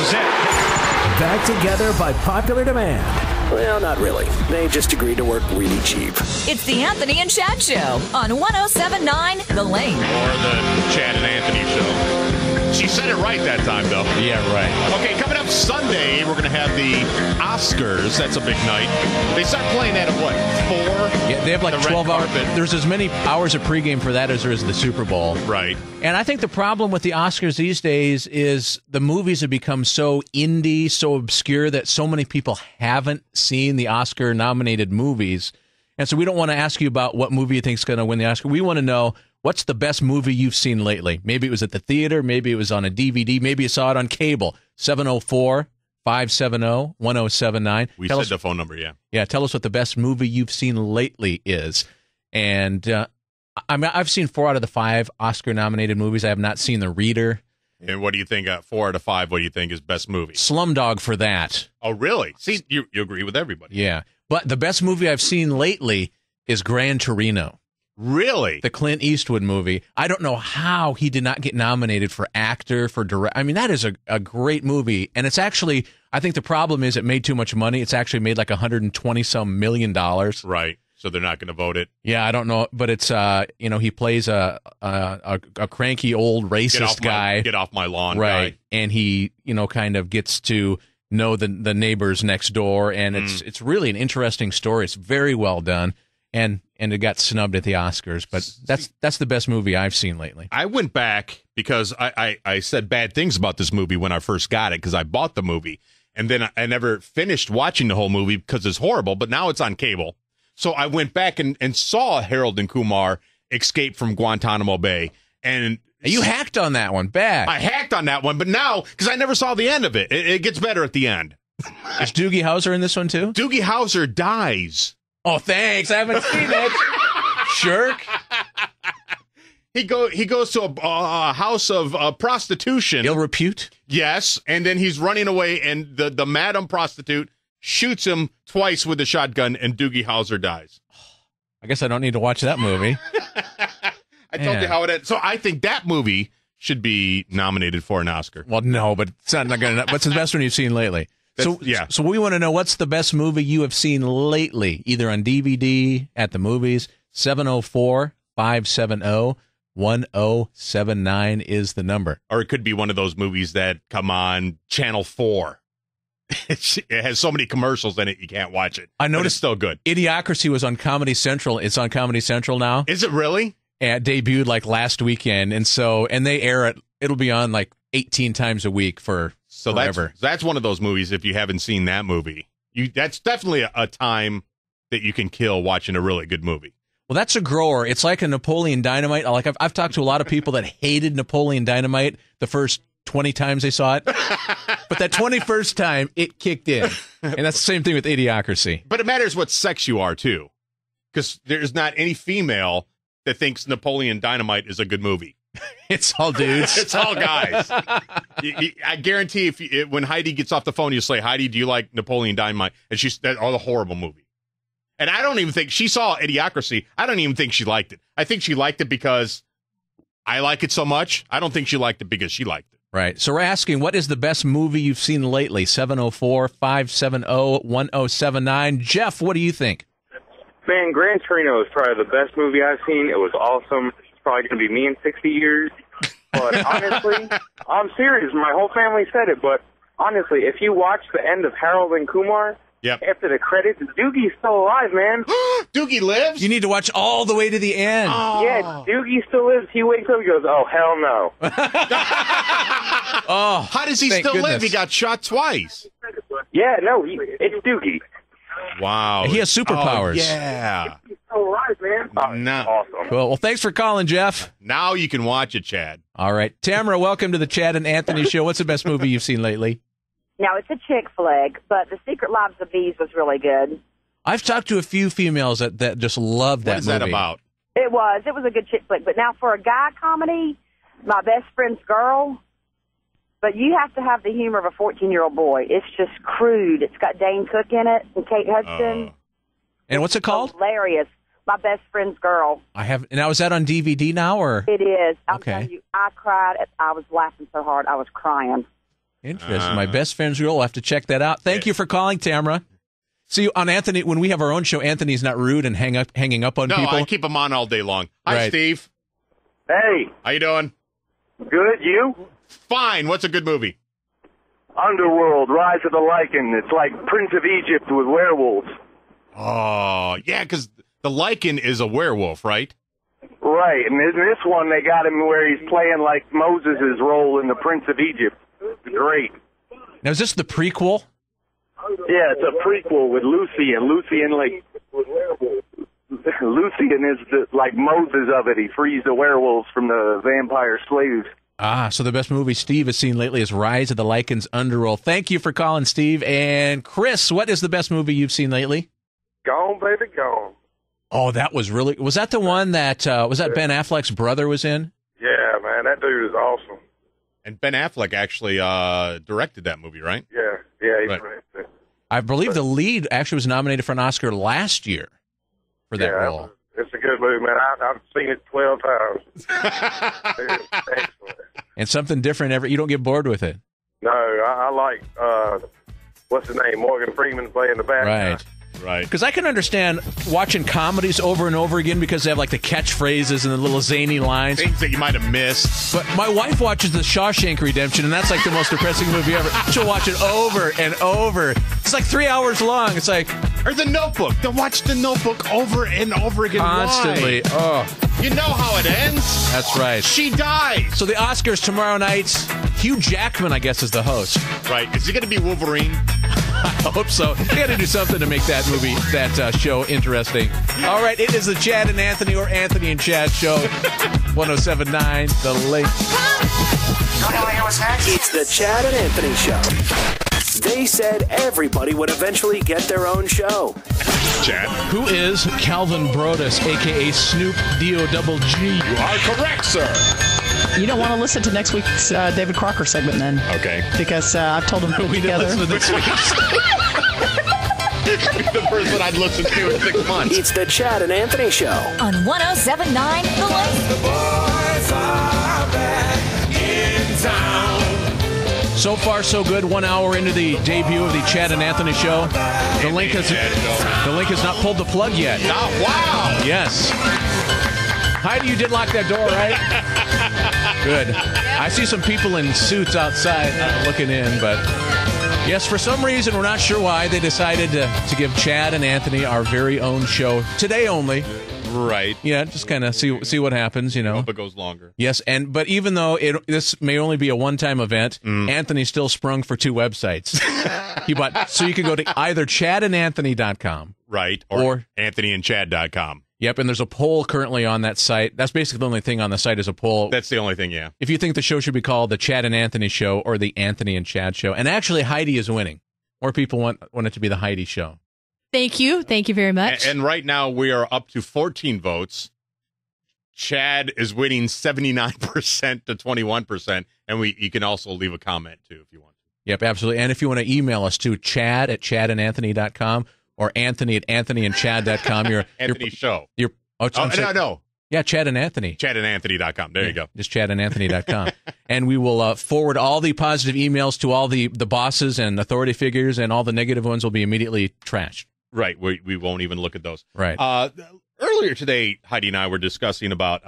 is it. Back together by popular demand. Well, not really. They just agreed to work really cheap. It's the Anthony and Chad Show on 107.9 The Lane. Or the Chad and Anthony Show. She said it right that time, though. Yeah, right. Okay, coming up Sunday, we're going to have the Oscars. That's a big night. They start playing that at what, 4? Yeah, they have like 12 hours. There's as many hours of pregame for that as there is the Super Bowl. Right. And I think the problem with the Oscars these days is the movies have become so indie, so obscure that so many people haven't seen the Oscar-nominated movies. And so we don't want to ask you about what movie you think is going to win the Oscar. We want to know, what's the best movie you've seen lately? Maybe it was at the theater. Maybe it was on a DVD. Maybe you saw it on cable. 704-570-1079. We said the phone number, yeah. Yeah, tell us what the best movie you've seen lately is. And I've seen 4 out of the 5 Oscar-nominated movies. I have not seen The Reader. And what do you think, 4 out of 5, what do you think is best movie? Slumdog for that. Oh, really? See, you agree with everybody. Yeah. But the best movie I've seen lately is Gran Torino. Really? The Clint Eastwood movie. I don't know how he did not get nominated for actor, for direct. I mean, that is a great movie. And it's actually, I think the problem is it made too much money. It's actually made like $120-some million. Right. So they're not going to vote it. Yeah, I don't know. But it's, he plays a cranky old racist guy. Get off my lawn, right. Guy. And he, kind of gets to know the neighbors next door. And it's really an interesting story. It's very well done. And it got snubbed at the Oscars, but that's the best movie I've seen lately. I went back because I said bad things about this movie when I first got it because I bought the movie, and then I never finished watching the whole movie because it's horrible, but now it's on cable. So I went back and saw Harold and Kumar escape from Guantanamo Bay. And you hacked on that one, bad. I hacked on that one, but now, because I never saw the end of it, it gets better at the end. Is Doogie Howser in this one too? Doogie Howser dies. Oh, thanks. I haven't seen it. Shirk. He goes to a house of prostitution. Ill repute? Yes, and then he's running away, and the madam prostitute shoots him twice with a shotgun, and Doogie Howser dies. I guess I don't need to watch that movie. I told you how it ends. So I think that movie should be nominated for an Oscar. Well, no, but it's not going to. What's the best one you've seen lately? So we want to know, what's the best movie you have seen lately, either on DVD, at the movies. 704-570-1079 is the number. Or it could be one of those movies that come on Channel 4. It has so many commercials in it, you can't watch it. I noticed it's still good. Idiocracy was on Comedy Central. It's on Comedy Central now. Is it really? It debuted like last weekend, and they air it. It'll be on like 18 times a week for forever. That's one of those movies, if you haven't seen that movie, that's definitely a time that you can kill watching a really good movie. Well, that's a grower. It's like a Napoleon Dynamite. Like I've talked to a lot of people that hated Napoleon Dynamite the first 20 times they saw it. But that 21st time, it kicked in. And that's the same thing with Idiocracy. But it matters what sex you are, too. Because there's not any female that thinks Napoleon Dynamite is a good movie. It's all dudes. It's all guys. I guarantee when Heidi gets off the phone, you say, Heidi, do you like Napoleon Dynamite? And she's a horrible movie. And I don't even think she saw Idiocracy. I don't even think she liked it. I think she liked it because I like it so much. I don't think she liked it because she liked it. Right. So we're asking, what is the best movie you've seen lately? 704-570-1079. Jeff, what do you think? Man, Gran Torino is probably the best movie I've seen. It was awesome. It's probably going to be me in 60 years. But honestly, I'm serious. My whole family said it. But honestly, if you watch the end of Harold and Kumar, after the credits, Doogie's still alive, man. Doogie lives? You need to watch all the way to the end. Oh. Yeah, Doogie still lives. He wakes up and goes, oh, hell no. Oh, how does he still live? He got shot twice. Yeah, no, it's Doogie. Wow. He has superpowers. Oh, yeah. He's still alive, man. Awesome. Cool. Well, thanks for calling, Jeff. Now you can watch it, Chad. All right. Tamara, welcome to the Chad and Anthony Show. What's the best movie you've seen lately? Now, it's a chick flick, but The Secret Lives of Bees was really good. I've talked to a few females that just love that movie. What is that about? It was a good chick flick. But now for a guy comedy, My Best Friend's Girl, but you have to have the humor of a 14-year-old boy. It's just crude. It's got Dane Cook in it and Kate Hudson. And what's it called? Hilarious. My Best Friend's Girl. Now, is that on DVD now? Or it is. I'm okay. telling you, I cried. I was laughing so hard. I was crying. Interesting. My best friend's girl. We'll have to check that out. Thank you for calling, Tamara. See, on Anthony, when we have our own show, Anthony's not rude and hanging up on people. No, I keep him on all day long. Hi, Right. Steve. Hey, How you doing? good, you? Fine. What's a good movie? Underworld, Rise of the Lycan. It's like Prince of Egypt with werewolves. Oh, yeah, because the Lycan is a werewolf, right? Right, and in this one they got him where he's playing like Moses' role in the Prince of Egypt. Great. Now, is this the prequel? Yeah, it's a prequel with Lucian. Lucian is like Moses of it. He frees the werewolves from the vampire slaves. Ah, so the best movie Steve has seen lately is Rise of the Lycans Underworld. Thank you for calling, Steve. And Chris, what is the best movie you've seen lately? Gone, baby, gone. Oh, that was really... Was that the one that... was that Ben Affleck's brother was in? Yeah, man, that dude is awesome. And Ben Affleck actually directed that movie, right? Yeah, he's Right. right. I believe the lead actually was nominated for an Oscar last year for that role. It's a good movie, man. I've seen it 12 times. It's excellent. And something different every... You don't get bored with it. No, I like, what's his name, Morgan Freeman playing the bad guy. Right. Right. Because I can understand watching comedies over and over again because they have like the catchphrases and the little zany lines. Things that you might have missed. But my wife watches The Shawshank Redemption, and that's like the most depressing movie ever. She'll watch it over and over. It's like 3 hours long. It's like... Or The Notebook. They'll watch The Notebook over and over again. Constantly. Why? Oh, You know how it ends. that's right. She dies. So the Oscars tomorrow night, Hugh Jackman, I guess, is the host. Right. Is he going to be Wolverine? I hope so. You got to do something to make that movie, that show interesting. All right, it is the Chad and Anthony or Anthony and Chad show. 107.9, The Link. It's the Chad and Anthony Show. They said everybody would eventually get their own show. Chad. Who is Calvin Brodus, a.k.a. Snoop D-O-double-G? You are correct, sir. You don't want to listen to next week's David Crocker segment then. Okay. Because I've told him to put We didn't together. listen to this week's. The first one I'd listen to in 6 months. It's the Chad and Anthony Show. On 1079 The Link. So far, so good. 1 hour into the debut of the Chad and Anthony show. The link has not pulled the plug yet. Oh, wow. Yes. Heidi, you did lock that door, right? Good. I see some people in suits outside looking in, but yes, for some reason, we're not sure why, they decided to give Chad and Anthony our very own show today only. Right. Yeah, just kind of see what happens, you know. Hope it goes longer. Yes, but even though this may only be a one-time event, Anthony still sprung for 2 websites. So you can go to either chadandanthony.com. Right. Or AnthonyandChad.com. Yep, and there's a poll currently on that site. That's basically the only thing on the site is a poll. That's the only thing, yeah. If you think the show should be called the Chad and Anthony Show or the Anthony and Chad Show. And actually, Heidi is winning. More people want it to be the Heidi Show. Thank you. Thank you very much. And right now, we are up to 14 votes. Chad is winning 79% to 21%. And you can also leave a comment, too, if you want to. Yep, absolutely. And if you want to email us, to chad@chadandanthony.com or Anthony@anthonyandchad.com. Anthony's show. No. Yeah, Chad and Anthony. Chadandanthony.com. There you go. Just chadandanthony.com. And we will forward all the positive emails to all the bosses and authority figures, and all the negative ones will be immediately trashed. Right. We won't even look at those. Right. Earlier today, Heidi and I were discussing about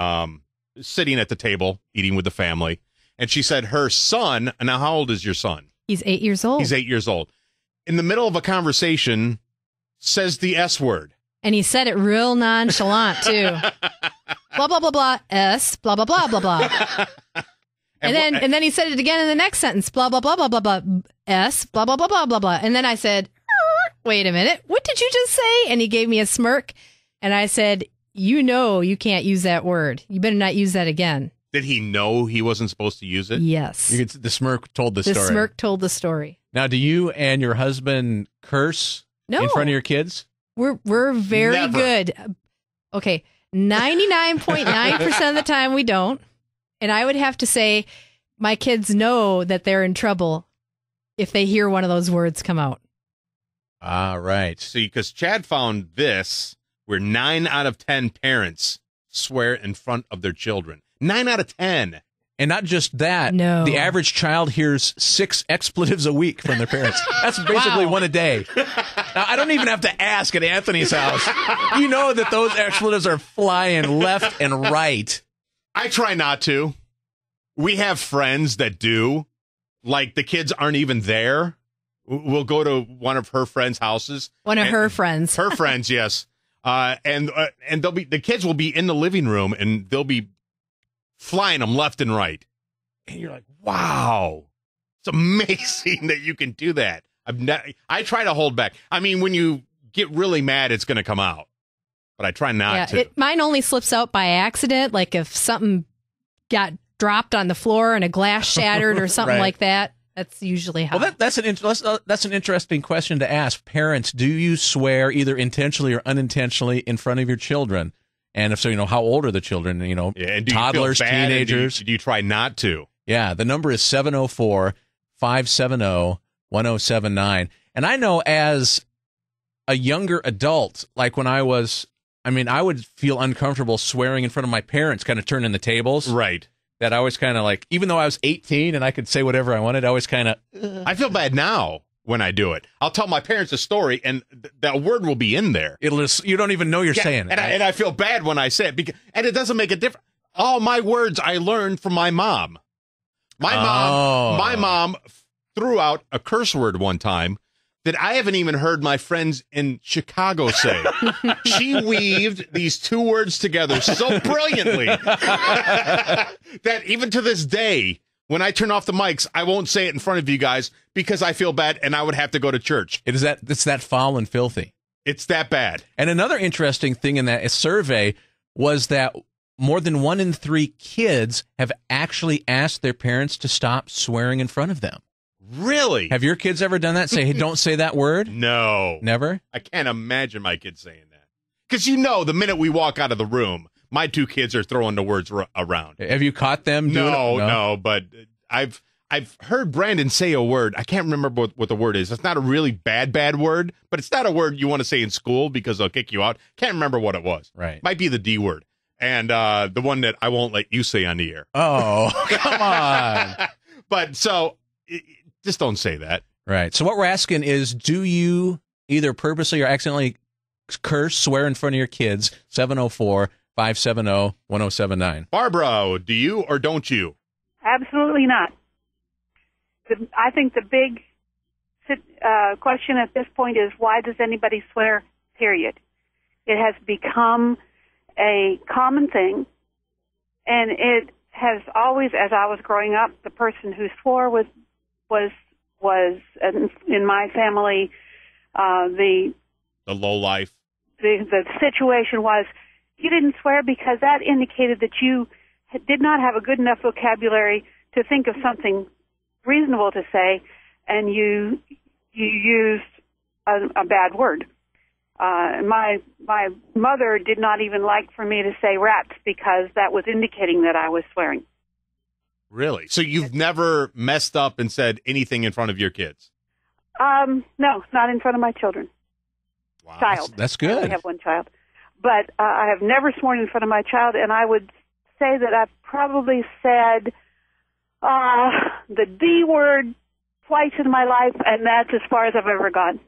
sitting at the table, eating with the family. And she said her son, now how old is your son? He's 8 years old. He's 8 years old. In the middle of a conversation, says the S word. And he said it real nonchalant, too. Blah, blah, blah, blah, S, blah, blah, blah, blah, blah. And then he said it again in the next sentence, blah, blah, blah, blah, blah, blah, S, blah, blah, blah, blah, blah, blah. And then I said, wait a minute, what did you just say? And he gave me a smirk. And I said, you know you can't use that word. You better not use that again. Did he know he wasn't supposed to use it? Yes. The smirk told the story. The smirk told the story. Now, do you and your husband curse in front of your kids? We're very Never. good. Okay, 99.9% of the time we don't. And I would have to say my kids know that they're in trouble if they hear one of those words come out. Ah, right. See, because Chad found this where 9 out of 10 parents swear in front of their children. 9 out of 10. And not just that, No. the average child hears 6 expletives a week from their parents. That's basically one a day. Now, I don't even have to ask at Anthony's house. You know that those expletives are flying left and right. I try not to. We have friends that do. Like, the kids aren't even there. We'll go to one of her friends' houses. Her friends. Her friends, yes. And the kids will be in the living room, and they'll be flying them left and right. And you're like, wow, it's amazing that you can do that. I try to hold back. I mean, when you get really mad, it's going to come out. But I try not to. Mine only slips out by accident, like if something got dropped on the floor and a glass shattered or something Right. like that. That's usually how. Well, that's an interesting question to ask. Parents, do you swear either intentionally or unintentionally in front of your children? And if so, how old are the children? And do toddlers, you feel bad, teenagers. Do you try not to? Yeah, the number is 704-570-1079. And I know as a younger adult, like when I would feel uncomfortable swearing in front of my parents, kind of turning the tables. Right. That I was kind of like, even though I was 18 and I could say whatever I wanted, I was kind of... I feel bad now when I do it. I'll tell my parents a story, and that word will be in there. You don't even know you're saying it. And I feel bad when I say it, and it doesn't make a difference. All my words I learned from my mom. My mom threw out a curse word one time that I haven't even heard my friends in Chicago say. She weaved these 2 words together so brilliantly that even to this day, when I turn off the mics, I won't say it in front of you guys because I feel bad and I would have to go to church. It's that foul and filthy. It's that bad. And another interesting thing in that survey was that more than 1 in 3 kids have actually asked their parents to stop swearing in front of them. Really? Have your kids ever done that? Say, hey, don't say that word? No. Never? I can't imagine my kids saying that. Because the minute we walk out of the room, my 2 kids are throwing the words around. Have you caught them doing it? No, but I've heard Brandon say a word. I can't remember what the word is. It's not a really bad word, but it's not a word you want to say in school because they'll kick you out. Can't remember what it was. Right. Might be the D word. And the one that I won't let you say on the air. Oh, come on. But so... just don't say that. Right. So what we're asking is, do you either purposely or accidentally swear in front of your kids? 704-570-1079. Barbara, do you or don't you? Absolutely not. I think the big question at this point is, why does anybody swear, period? It has become a common thing, and it has always, as I was growing up, the person who swore was in my family, the low life. The situation was, you didn't swear because that indicated that you did not have a good enough vocabulary to think of something reasonable to say, and you used a bad word. My mother did not even like for me to say rats because that was indicating that I was swearing. Really? So you've never messed up and said anything in front of your kids? No, not in front of my children. Wow. Child. That's good. I only have one child. But I have never sworn in front of my child, and I would say that I've probably said the D word twice in my life, and that's as far as I've ever gone.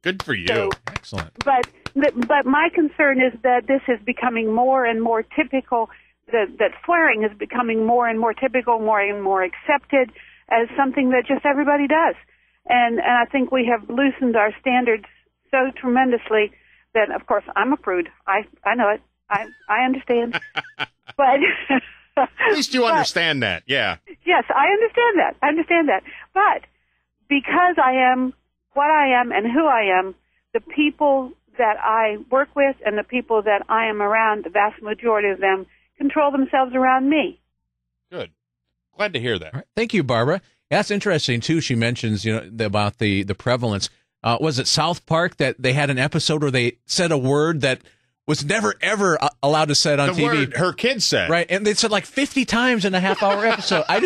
Good for you. So, excellent. But my concern is that this is becoming more and more typical, that swearing is becoming more and more typical, more and more accepted as something that just everybody does. And I think we have loosened our standards so tremendously that, of course, I'm a prude. I know it. I understand. But at least you understand that, yeah. Yes, I understand that. But because I am what I am and who I am, the people that I work with and the people that I am around, the vast majority of them, control themselves around me. Good. Glad to hear that. All right. Thank you, Barbara. That's interesting, too. She mentions, about the prevalence. Was it South Park that they had an episode where they said a word that was never, ever allowed to say it on TV? Word her kids said. Right, and they said like 50 times in a half-hour episode. And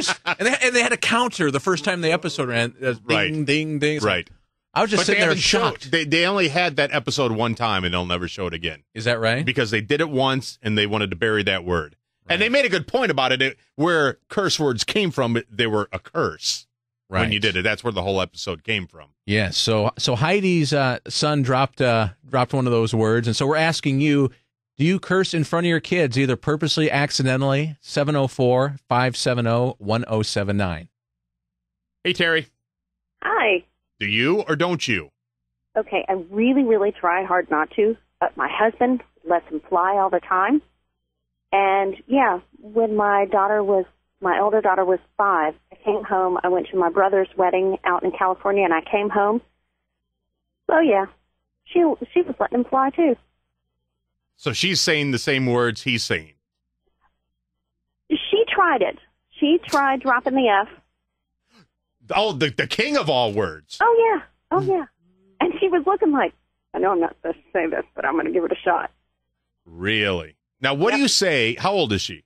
they had a counter the first time the episode ran. Ding, ding, ding. Right. I was just sitting there shocked. They only had that episode one time, and they'll never show it again. Is that right? Because they did it once, and they wanted to bury that word. And they made a good point about it. Where curse words came from, they were a curse when you did it. That's where the whole episode came from. Yes. So Heidi's son dropped one of those words, and so we're asking you, do you curse in front of your kids, either purposely, accidentally? 704-570-1079. Hey, Terry. Hi. Do you or don't you? Okay, I really, really try hard not to, but my husband lets him fly all the time. And, yeah, when my older daughter was 5, I came home. I went to my brother's wedding out in California, and I came home. So, yeah, she was letting him fly, too. So she's saying the same words he's saying. She tried it. She tried dropping the F. Oh, the king of all words. Oh, yeah. Oh, yeah. And she was looking like, I know I'm not supposed to say this, but I'm going to give it a shot. Really? Now, what do you say? How old is she?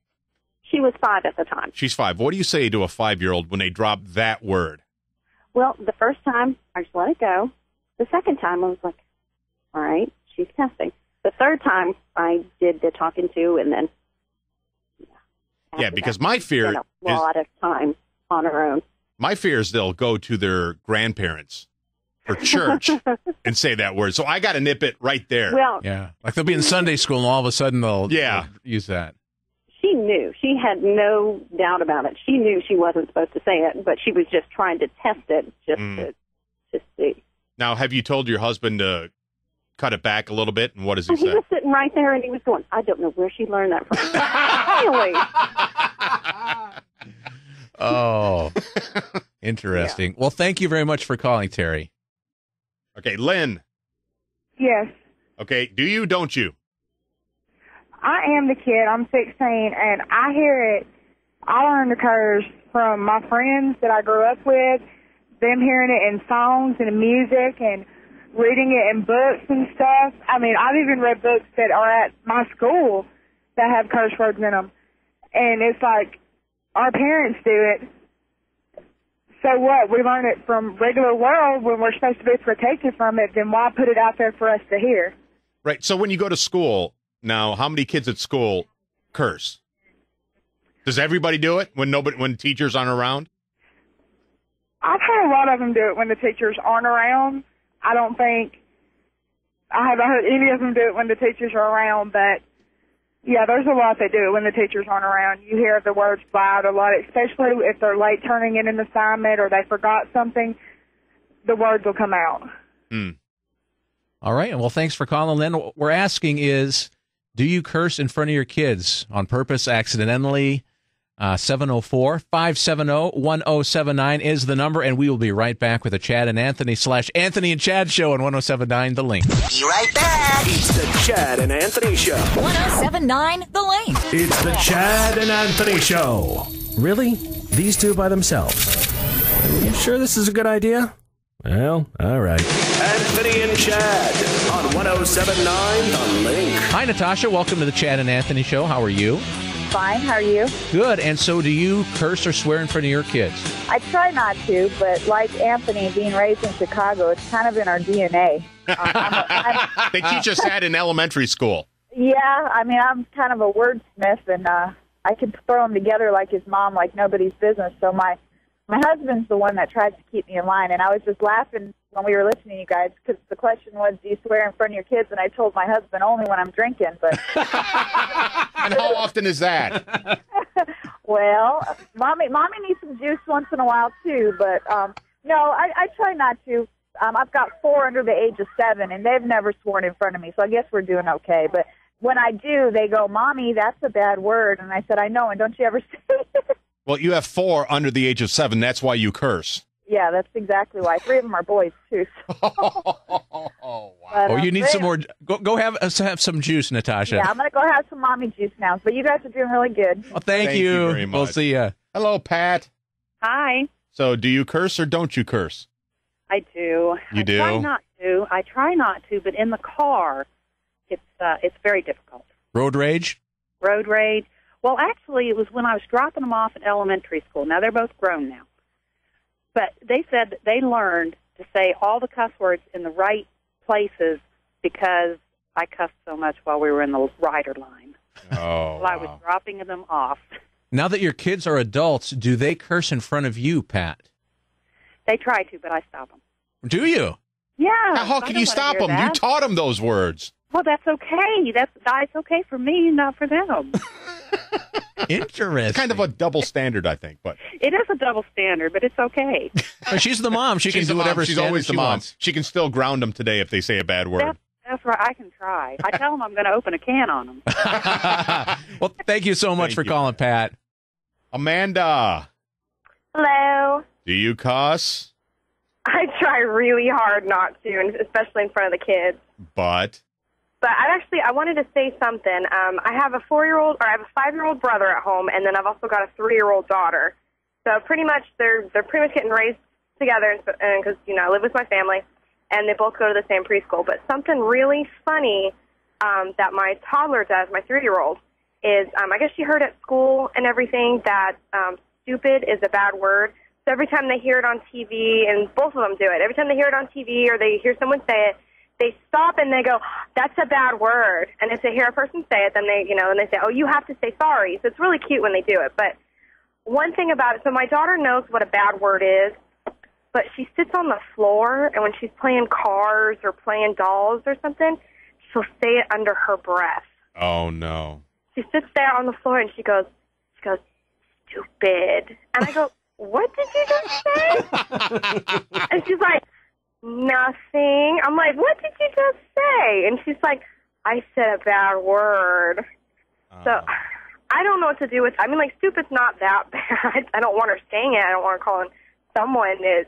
She was 5 at the time. She's 5. What do you say to a 5-year-old when they drop that word? Well, the first time, I just let it go. The second time, I was like, all right, she's testing. The third time, I did the talking to, and then... Yeah, because my fear is... a lot of time on her own. My fear is they'll go to their grandparents or church and say that word. So I got to nip it right there. Well, yeah, like they'll be in Sunday school and all of a sudden they'll use that. She knew. She had no doubt about it. She knew she wasn't supposed to say it, but she was just trying to test it to see. Now, have you told your husband to cut it back a little bit? And what does he say? He was sitting right there and he was going, I don't know where she learned that from. Really? Oh, interesting. Yeah. Well, thank you very much for calling, Terry. Okay, Lynn. Yes. Okay, do you, don't you? I am the kid. I'm 16, and I hear it. I learned the curse from my friends that I grew up with, them hearing it in songs and music and reading it in books and stuff. I mean, I've even read books that are at my school that have curse words in them. And it's like, our parents do it. So what? We learn it from regular world when we're supposed to be protected from it. Then why put it out there for us to hear? Right. So when you go to school now, how many kids at school curse? Does everybody do it when teachers aren't around? I've heard a lot of them do it when the teachers aren't around. I haven't heard any of them do it when the teachers are around, but yeah, there's a lot that do it when the teachers aren't around. You hear the words loud a lot, especially if they're late turning in an assignment or they forgot something, the words will come out. All right. Well, thanks for calling, Lynn. What we're asking is, do you curse in front of your kids on purpose, accidentally? 704-570-1079 is the number, and we will be right back with a Chad and Anthony / Anthony and Chad show on 1079 The Link. Be right back. It's the Chad and Anthony show. 1079 The Link. It's the Chad and Anthony show. Really? These two by themselves? You sure this is a good idea? Well, all right. Anthony and Chad on 1079 The Link. Hi, Natasha. Welcome to the Chad and Anthony show. How are you? Fine. How are you? Good. And so do you curse or swear in front of your kids? I try not to, but like Anthony, being raised in Chicago, it's kind of in our DNA. They teach us that in elementary school. Yeah. I mean, I'm kind of a wordsmith, and I can throw them together like his mom, like nobody's business. So my husband's the one that tries to keep me in line, and I was just laughing when we were listening to you guys because the question was, do you swear in front of your kids? And I told my husband only when I'm drinking. But and how often is that? Well, mommy needs some juice once in a while too. But no, I try not to. I've got 4 under the age of 7, and they've never sworn in front of me, so I guess we're doing okay. But when I do, they go, "Mommy, that's a bad word," and I said, "I know, and don't you ever say it?" Well, you have 4 under the age of 7. That's why you curse. Yeah, that's exactly why. 3 of them are boys, too. So. Wow. But, you need some more. Go have some juice, Natasha. Yeah, I'm going to go have some mommy juice now. But you guys are doing really good. Well, thank you very much. We'll see ya. Hello, Pat. Hi. So do you curse or don't you curse? I do. You do? I try not to, but in the car, it's very difficult. Road rage? Road rage. Well, actually, it was when I was dropping them off at elementary school. Now, they're both grown now. But they said that they learned to say all the cuss words in the right places because I cussed so much while we were in the rider line. Oh, while I was dropping them off. Now that your kids are adults, do they curse in front of you, Pat? They try to, but I stop them. Do you? Yeah. How can you stop them? You taught them those words. Well, that's okay. That's okay for me, not for them. Interesting. It's kind of a double standard, I think. But It is a double standard, but it's okay. Well, she's the mom. She can do whatever She's standard always the she mom. wants. She can still ground them today if they say a bad word. That's right. I can try. I tell them I'm going to open a can on them. Well, thank you so much for calling, Pat. Amanda, Hello. do you cuss? I try really hard not to, and especially in front of the kids. But I wanted to say something. I have a 5-year-old brother at home, and then I've also got a 3-year-old daughter. So pretty much they're pretty much getting raised together, because I live with my family, and they both go to the same preschool. But something really funny that my toddler does, my 3-year-old, is I guess she heard at school and everything that stupid is a bad word. So every time they hear it on TV, and both of them do it, every time they hear it on TV or they hear someone say it, they stop and they go, "That's a bad word." And if they hear a person say it, then they say, "Oh, you have to say sorry." So it's really cute when they do it. But one thing about it, so my daughter knows what a bad word is, but she sits on the floor, and when she's playing cars or playing dolls or something, she'll say it under her breath. oh no. She sits there on the floor and she goes, "Stupid." And I go, "What did you just say?" And she's like, "Nothing." I'm like, "What did you just say?" And she's like, "I said a bad word." So I don't know what to do with. I mean, like, stupid's not that bad. I don't want her saying it. I don't want her calling someone it,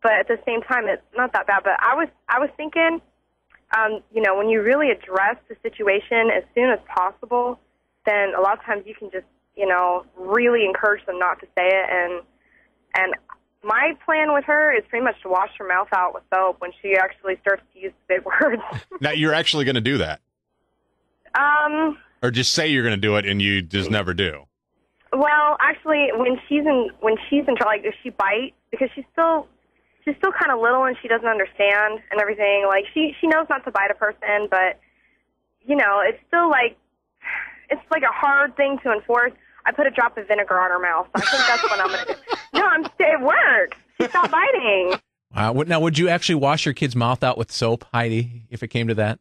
But at the same time, it's not that bad. But I was thinking, when you really address the situation as soon as possible, then a lot of times you can just, really encourage them not to say it. And my plan with her is pretty much to wash her mouth out with soap when she actually starts to use the big words. Now, you're actually going to do that? Or just say you're going to do it and you just never do? Well, actually, when she's in trouble, like if she bites, because she's still kind of little and she doesn't understand and everything. Like she knows not to bite a person, but it's still like a hard thing to enforce. I put a drop of vinegar on her mouth. So I think that's what I'm going to do. No, it works. She stopped biting. Now, would you actually wash your kid's mouth out with soap, Heidi, if it came to that?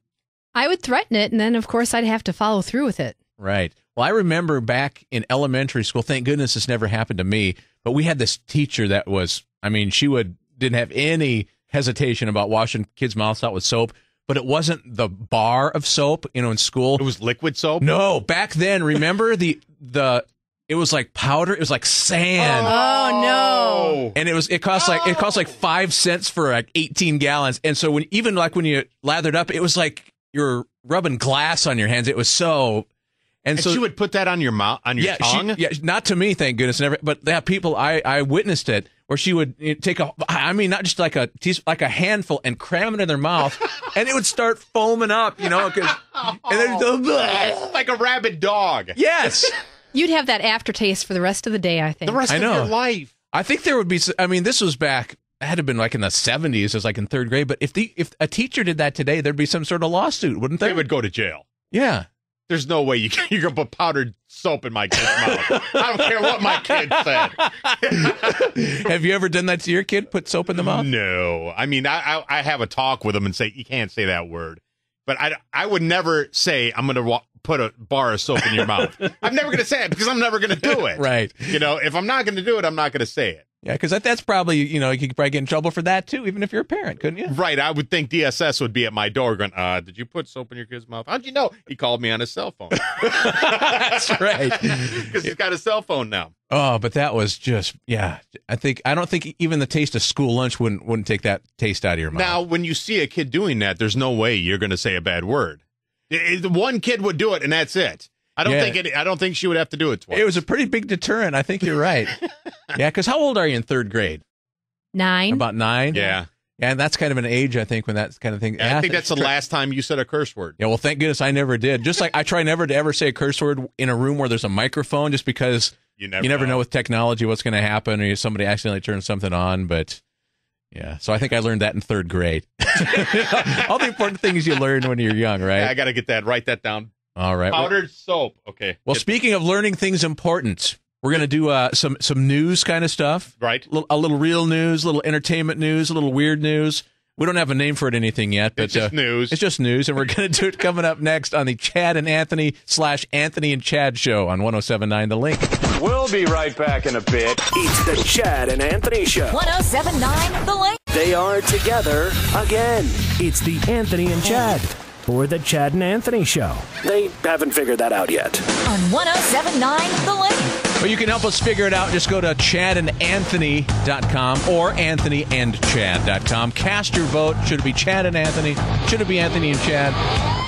I would threaten it, and then, of course, I'd have to follow through with it. Right. Well, I remember back in elementary school, thank goodness this never happened to me, but we had this teacher that was, didn't have any hesitation about washing kids' mouths out with soap, but it wasn't the bar of soap, in school. It was liquid soap? No, back then, remember it was like powder, it was like sand. Oh no. And it cost like 5 cents for like 18 gallons. And so when you lathered up, it was like you're rubbing glass on your hands. It was so. And so she would put that on your mouth, on your tongue? Not to me, thank goodness. But there are people, I witnessed it, where she would take not just like a handful and cram it in their mouth, and it would start foaming up, and then like a rabid dog. Yes. You'd have that aftertaste for the rest of the day, I think. The rest of your life. I think there would be, this was back, it had to have been like in the 70s, it was like in third grade, but if a teacher did that today, thered be some sort of lawsuit, wouldn't there? They would go to jail. Yeah. There's no way you're going to put powdered soap in my kid's mouth. I don't care what my kid said. Have you ever done that to your kid, put soap in the mouth? No. I have a talk with them and say, you can't say that word. But I would never say, I'm going to put a bar of soap in your mouth. I'm never going to say it because I'm never going to do it. Right. If I'm not going to do it, I'm not going to say it. Yeah, because that's probably, you could probably get in trouble for that, too, even if you're a parent, couldn't you? Right. I would think DSS would be at my door going, did you put soap in your kid's mouth? How'd you know? He called me on his cell phone. That's right. Because he's got a cell phone now. Oh, but that was just, I don't think even the taste of school lunch wouldn't take that taste out of your mouth. Now, when you see a kid doing that, there's no way you're going to say a bad word. One kid would do it, and that's it. I don't think she would have to do it twice. It was a pretty big deterrent. I think you're right. Yeah, because how old are you in third grade? 9. About 9? Yeah. And that's kind of an age, I think, when that kind of thing. I think that's the last time you said a curse word. Yeah, well, thank goodness I never did. Just like I try never to ever say a curse word in a room where there's a microphone, just because you never know with technology what's going to happen, or somebody accidentally turns something on. But yeah, so I think I learned that in third grade. All the important things you learn when you're young, right? Yeah, I got to get that. Write that down. All right. Powdered soap. Okay. Well, speaking of learning things important, we're going to do some news kind of stuff. Right. A little real news, a little entertainment news, a little weird news. We don't have a name for it anything yet, but it's just news. It's just news, and we're going to do it coming up next on the Chad and Anthony / Anthony and Chad show on 107.9 The Link. We'll be right back in a bit. It's the Chad and Anthony show. 107.9 The Link. They are together again. It's the Anthony and Chad, or the Chad and Anthony show. They haven't figured that out yet. On 107.9 The Link. Well, you can help us figure it out. Just go to chadandanthony.com or anthonyandchad.com. Cast your vote. Should it be Chad and Anthony? Should it be Anthony and Chad?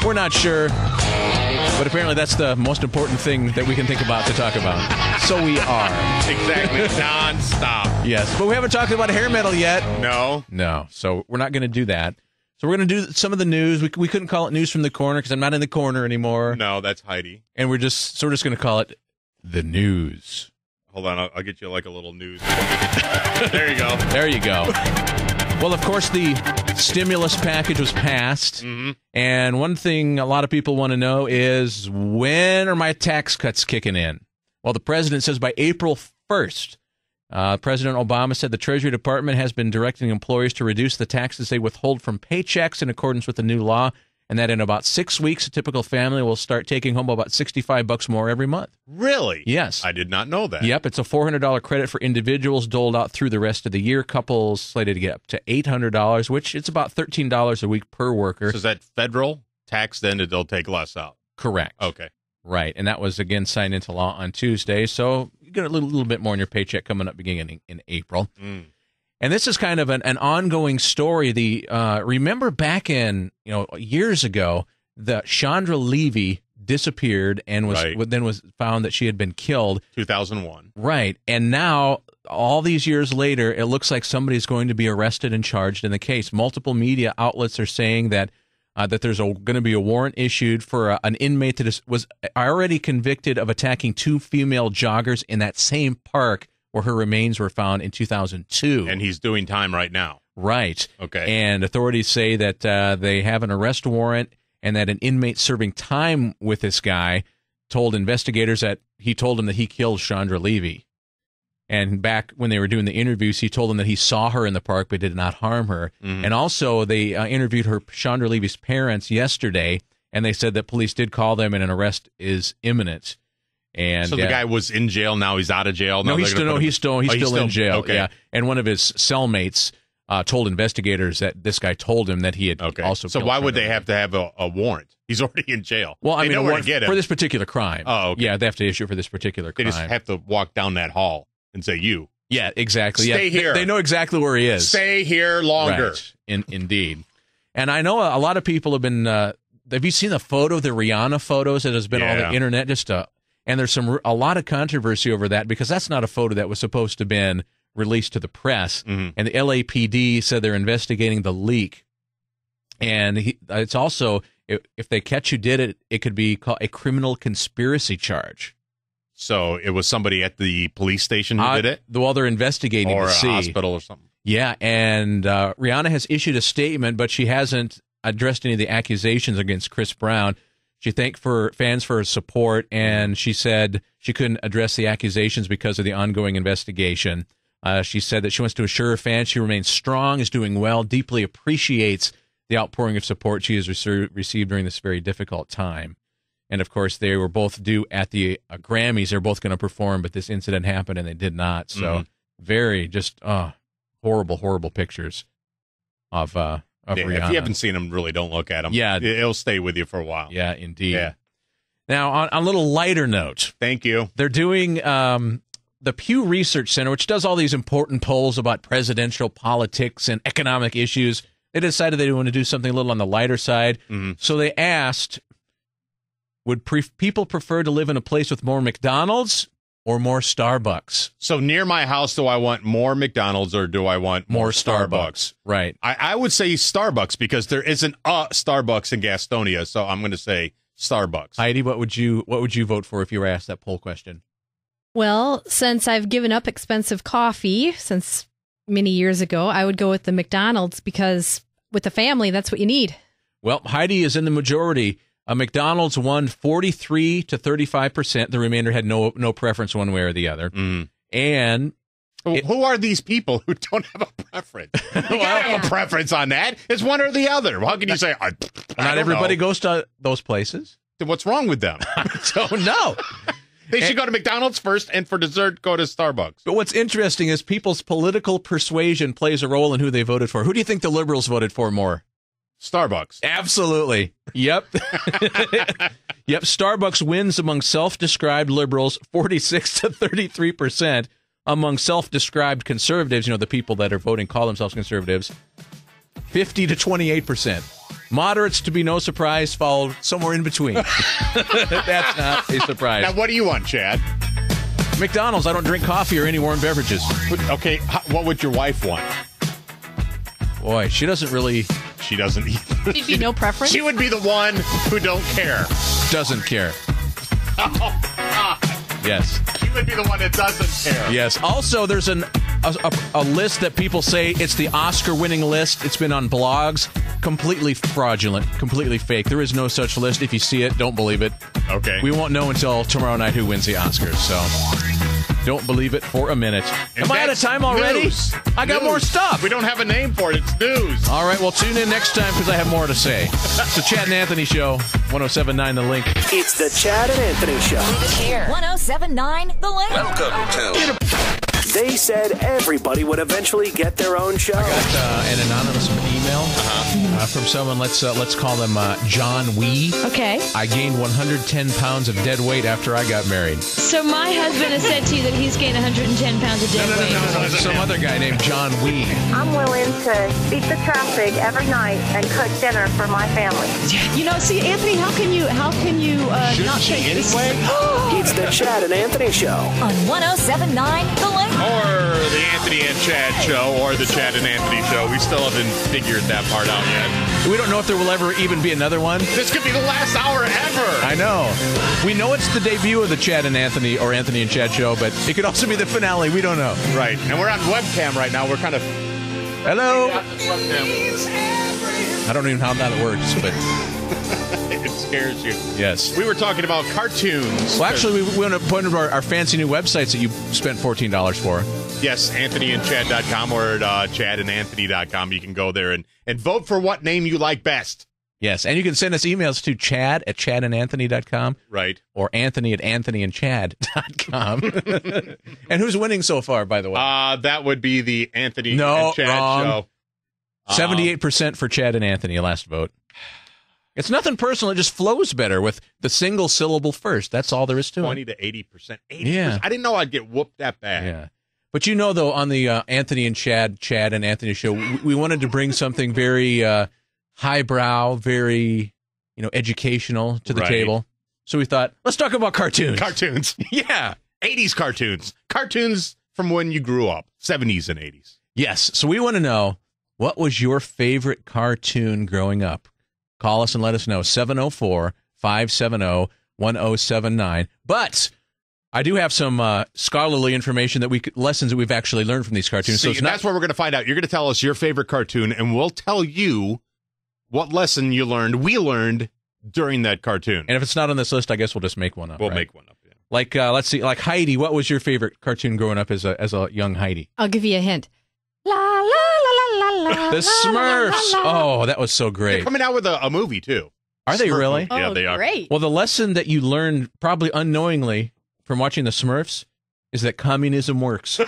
We're not sure. But apparently that's the most important thing that we can think about to talk about. So we are. Exactly. Non-stop. Yes. But we haven't talked about hair metal yet. No. So we're not going to do that. So we're going to do some of the news. We couldn't call it news from the corner because I'm not in the corner anymore. No, that's Heidi. And we're just going to call it the news. Hold on, I'll get you like a little news. There you go. There you go. Well, of course, the stimulus package was passed. Mm-hmm. And one thing a lot of people want to know is, when are my tax cuts kicking in? Well, the president says by April 1st. President Obama said the Treasury Department has been directing employers to reduce the taxes they withhold from paychecks in accordance with the new law, and that in about 6 weeks, a typical family will start taking home about $65 more every month. Really? Yes. I did not know that. Yep, it's a $400 credit for individuals doled out through the rest of the year. Couples slated to get up to $800, which it's about $13 a week per worker. So is that federal tax then that they'll take less out? Correct. Okay. Right, and that was, again, signed into law on Tuesday, so you get a little bit more in your paycheck coming up beginning in April. Mm. And this is kind of an ongoing story. Remember back in years ago, the Chandra Levy disappeared and then was found that she had been killed. 2001. Right, and now all these years later, it looks like somebody's going to be arrested and charged in the case. Multiple media outlets are saying that there's going to be a warrant issued for an inmate that was already convicted of attacking 2 female joggers in that same park where her remains were found in 2002. And he's doing time right now. Right. Okay. And authorities say that they have an arrest warrant and that an inmate serving time with this guy told investigators that he told them that he killed Chandra Levy. And back when they were doing the interviews, he told them that he saw her in the park but did not harm her. Mm-hmm. And also, they interviewed Chandra Levy's parents yesterday, and they said that police did call them and an arrest is imminent. And so the guy was in jail. Now he's out of jail. No, he's still in jail. Okay. Yeah, and one of his cellmates told investigators that this guy told him that he had also. So why would they have to have a warrant? He's already in jail. Well, they know where to get him for this particular crime. Oh, okay. Yeah, they have to issue for this particular crime. They just have to walk down that hall and say, "You." Yeah, exactly. Stay here. They know exactly where he is. Stay here longer. Right. Indeed. And I know a lot of people have been. Have you seen the photo, the Rihanna photos that has been all the internet? And there's a lot of controversy over that because that's not a photo that was supposed to have been released to the press. Mm-hmm. And the LAPD said they're investigating the leak. And it's also, if they catch who did it, it could be called a criminal conspiracy charge. So it was somebody at the police station who did it? Well, they're investigating or to see. A hospital or something. Yeah, and Rihanna has issued a statement, but she hasn't addressed any of the accusations against Chris Brown. She thanked fans for her support, and she said she couldn't address the accusations because of the ongoing investigation. She said that she wants to assure her fans she remains strong, is doing well, deeply appreciates the outpouring of support she has received during this very difficult time. And, of course, they were both due at the Grammys. They're both going to perform, but this incident happened, and they did not. So very just horrible, horrible pictures of Rihanna. If you haven't seen them, really don't look at them. Yeah. It'll stay with you for a while. Yeah, indeed. Yeah. Now, on a little lighter note. Thank you. They're doing the Pew Research Center, which does all these important polls about presidential politics and economic issues. They decided they want to do something a little on the lighter side. Mm-hmm. So they asked, would people prefer to live in a place with more McDonald's or more Starbucks? So near my house, do I want more McDonald's or do I want more Starbucks? Right. I would say Starbucks because there isn't a Starbucks in Gastonia, so I'm going to say Starbucks. Heidi, what would you vote for if you were asked that poll question? Well, since I've given up expensive coffee since many years ago, I would go with the McDonald's because with the family, that's what you need. Well, Heidi is in the majority. McDonald's won 43 to 35%. The remainder had no preference one way or the other. And who are these people who don't have a preference? You gotta have a preference on that. It's one or the other. How can you say? Not everybody goes to those places. Then what's wrong with them? I don't know. They should go to McDonald's first, and for dessert, go to Starbucks. But what's interesting is people's political persuasion plays a role in who they voted for. Who do you think the liberals voted for more? Starbucks. Absolutely. Yep. Yep. Starbucks wins among self-described liberals, 46 to 33%. Among self-described conservatives, the people that are voting call themselves conservatives, 50 to 28%. Moderates, to be no surprise, followed somewhere in between. That's not a surprise. Now, what do you want, Chad? McDonald's. I don't drink coffee or any warm beverages. Okay, what would your wife want? Boy, she doesn't really... She doesn't either. She'd be no preference? She would be the one who don't care. Doesn't care. Oh, God. Yes. She would be the one that doesn't care. Yes. Also, there's a list that people say it's the Oscar-winning list. It's been on blogs. Completely fraudulent. Completely fake. There is no such list. If you see it, don't believe it. Okay. We won't know until tomorrow night who wins the Oscars, so don't believe it for a minute. Am I out of time already? News. I got more stuff. We don't have a name for it. It's news. All right, well, tune in next time because I have more to say. It's the Chad and Anthony Show, 107.9 The Link. It's the Chad and Anthony Show. Here, 107.9 The Link. Welcome to... They said everybody would eventually get their own show. I got an anonymous email from someone. Let's call them John Wee. Okay. I gained 110 pounds of dead weight after I got married. So my husband has said to you that he's gained 110 pounds of dead weight. No, some other guy named John Wee. I'm willing to beat the traffic every night and cook dinner for my family. See, Anthony, how can you not she take this? anyway? It's the Chad and Anthony Show. On 107.9 The Link. Or the Anthony and Chad Show, or the Chad and Anthony Show. We still haven't figured that part out yet. We don't know if there will ever even be another one. This could be the last hour ever. I know. We know it's the debut of the Chad and Anthony, or Anthony and Chad Show, but it could also be the finale. We don't know. Right. And we're on webcam right now. We're kind of... Hello. I don't even know how that works, but... It scares you. Yes. We were talking about cartoons. Well, actually, we went to point of our fancy new websites that you spent $14 for. Yes, AnthonyandChad.com or ChadandAnthony.com. You can go there and vote for what name you like best. Yes, and you can send us emails to Chad@ChadandAnthony.com. Right. Or Anthony@AnthonyandChad.com. And who's winning so far, by the way? That would be the Anthony and Chad wrong. Show. 78% for Chad and Anthony, last vote. It's nothing personal. It just flows better with the single syllable first. That's all there is to 20 it. 20 to 80%. 80%. Yeah. I didn't know I'd get whooped that bad. Yeah. But though, on the Anthony and Chad and Anthony show, we wanted to bring something very highbrow, very, educational to the table. So we thought, let's talk about cartoons. Cartoons. Yeah. 80s cartoons. Cartoons from when you grew up. 70s and 80s. Yes. So we want to know, what was your favorite cartoon growing up? Call us and let us know, 704-570-1079. But I do have some scholarly information lessons that we've actually learned from these cartoons. See, so that's what we're going to find out. You're going to tell us your favorite cartoon, and we'll tell you what lesson we learned during that cartoon. And if it's not on this list, I guess we'll just make one up. We'll make one up. Yeah. Like, let's see, like Heidi. What was your favorite cartoon growing up as a young Heidi? I'll give you a hint. La la la la la. The Smurfs. Oh, that was so great. They're coming out with a movie too. Are they really? Yeah, they are. Great. Well, the lesson that you learned probably unknowingly from watching the Smurfs is that communism works.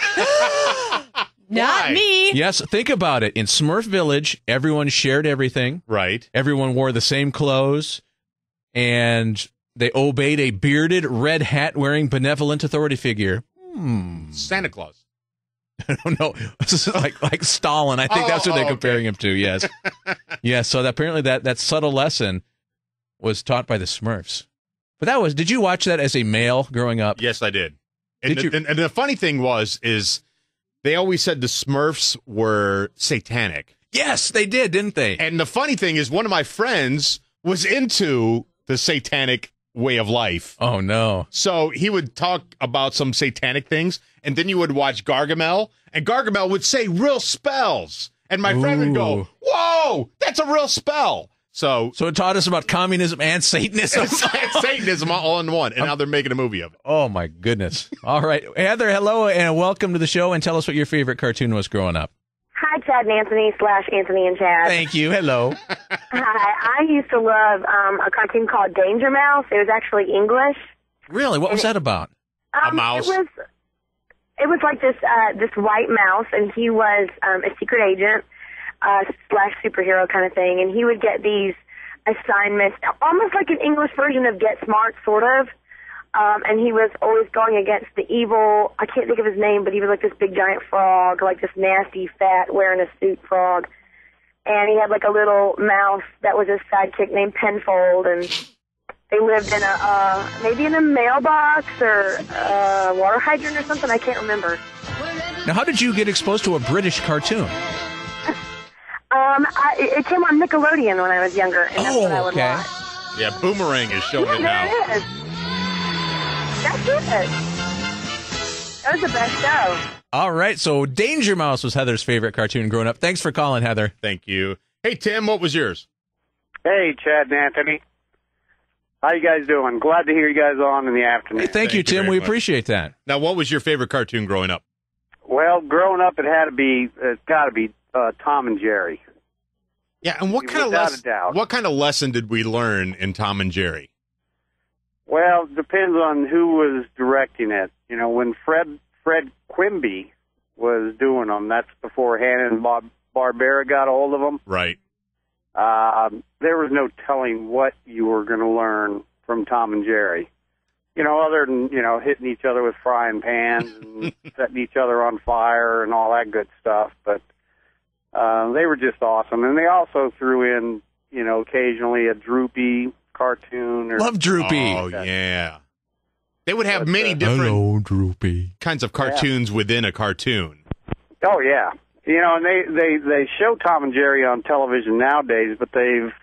Not me. Yes, think about it. In Smurf Village, everyone shared everything. Right. Everyone wore the same clothes, and they obeyed a bearded, red hat-wearing, benevolent authority figure. Santa Claus. I don't know. like Stalin. I think that's what they're comparing him to. Yes. Yes. So apparently that subtle lesson was taught by the Smurfs. But did you watch that as a male growing up? Yes, I did. And the funny thing is they always said the Smurfs were satanic. Yes, they did, didn't they? And the funny thing is one of my friends was into the satanic way of life. Oh, no. So he would talk about some satanic things, and then you would watch Gargamel, and Gargamel would say real spells. And my friend would go, whoa, that's a real spell. So it taught us about communism and Satanism. Satanism all in one, and now they're making a movie of it. Oh, my goodness. All right. Heather, hello, and welcome to the show, and tell us what your favorite cartoon was growing up. Hi, Chad and Anthony / Anthony and Chad. Thank you. Hello. Hi. I used to love a cartoon called Danger Mouse. It was actually English. Really? What was that about? A mouse? It was like this white mouse, and he was a secret agent / superhero kind of thing, and he would get these assignments, almost like an English version of Get Smart, sort of. And he was always going against the evil, I can't think of his name, but he was like this big giant frog, like this nasty, fat, wearing a suit frog. And he had like a little mouse that was his sidekick named Penfold, and they lived in maybe in a mailbox or a water hydrant or something, I can't remember. Now, how did you get exposed to a British cartoon? It came on Nickelodeon when I was younger, and that's what I would watch. Yeah, Boomerang is showing it now. There it is. That's it. That was the best show. All right, so Danger Mouse was Heather's favorite cartoon growing up. Thanks for calling, Heather. Thank you. Hey, Tim, what was yours? Hey, Chad and Anthony. How you guys doing? Glad to hear you guys on in the afternoon. Hey, thank you, Tim. very We much. appreciate that. Now, what was your favorite cartoon growing up? Well, growing up, it's got to be Tom and Jerry. Yeah, and what kind of lesson did we learn in Tom and Jerry? Well, it depends on who was directing it. You know, when Fred Quimby was doing them, that's before Hanna-Barbera got a hold of them. Right. There was no telling what you were going to learn from Tom and Jerry. You know, other than, hitting each other with frying pans and setting each other on fire and all that good stuff. But they were just awesome. And they also threw in, occasionally a Droopy cartoon. Love Droopy. Oh, yeah. They would have many different Droopy kinds of cartoons within a cartoon. Oh, yeah. And they show Tom and Jerry on television nowadays, but they're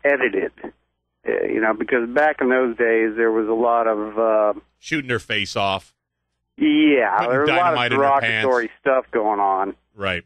edited. Because back in those days, there was a lot of... shooting their face off. Yeah, there was a lot of derogatory stuff going on. Right.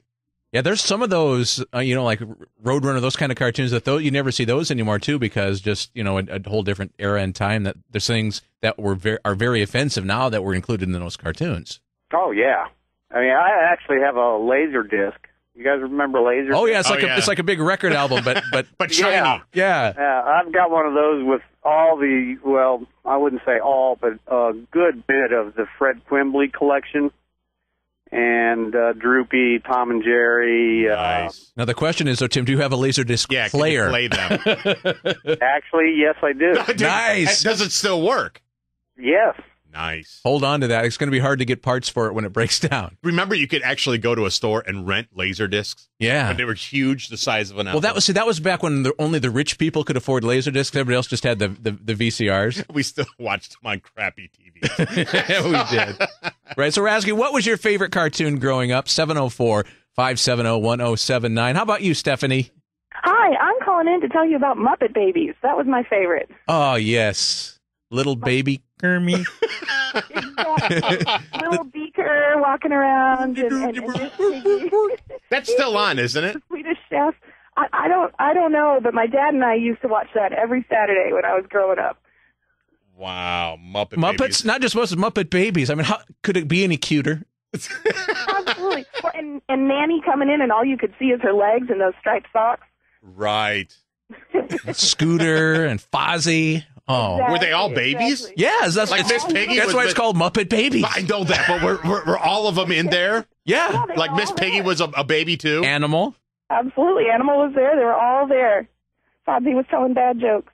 Yeah, there's some of those, like Roadrunner, those kind of cartoons that you never see those anymore too, because just a whole different era and time. That there's things that are very offensive now that were included in those cartoons. Oh yeah, I mean I actually have a laser disc. You guys remember laser? Oh yeah, it's like a big record album, but shiny. Yeah. I've got one of those with all the I wouldn't say all, but a good bit of the Fred Quimby collection. And Droopy, Tom and Jerry. Nice. Now the question is, Tim, do you have a Laserdisc player? Can you play them? Actually, yes, I do. Nice. Does it still work? Yes. Nice. Hold on to that. It's going to be hard to get parts for it when it breaks down. Remember, you could actually go to a store and rent Laserdiscs? Yeah. And they were huge, the size of an apple. Well, that was back when only the rich people could afford Laserdiscs. Everybody else just had the VCRs. We still watched them on crappy TVs. We did. Right. So we're asking, what was your favorite cartoon growing up? 704-570-1079. How about you, Stephanie? Hi, I'm calling in to tell you about Muppet Babies. That was my favorite. Oh, yes. Little baby Kermit. Little Beaker walking around and Miss Piggy. That's still on, isn't it? The Swedish Chef. I don't know, but my dad and I used to watch that every Saturday when I was growing up. Wow, Muppets, Babies. Not just Muppet Babies. I mean, how could it be any cuter? Absolutely. And Nanny coming in and all you could see is her legs and those striped socks. Right. Scooter and Fozzie. Oh, were they all babies? Exactly. Yes, that's like Miss Piggy. That's why it's called Muppet Babies. I know that, but were all of them in there? Yeah, like Miss Piggy was a baby too. Animal. Absolutely, Animal was there. They were all there. Fozzie was telling bad jokes.